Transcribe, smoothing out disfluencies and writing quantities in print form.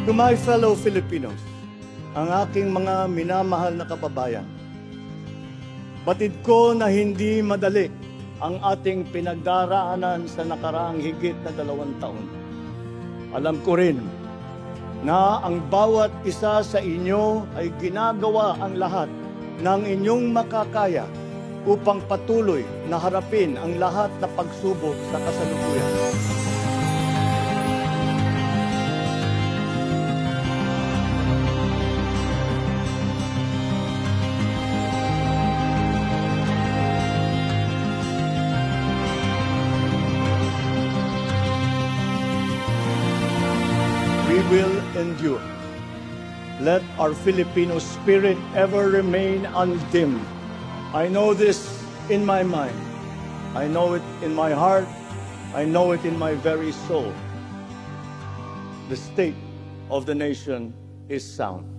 To my fellow Filipinos, ang aking mga minamahal na kababayan, batid ko na hindi madali ang ating pinagdaraanan sa nakaraang higit na 2 taon. Alam ko rin na ang bawat isa sa inyo ay ginagawa ang lahat ng inyong makakaya upang patuloy na harapin ang lahat na pagsubok sa kasalukuyan. We will endure. Let our Filipino spirit ever remain undimmed. I know this in my mind. I know it in my heart. I know it in my very soul. The state of the nation is sound.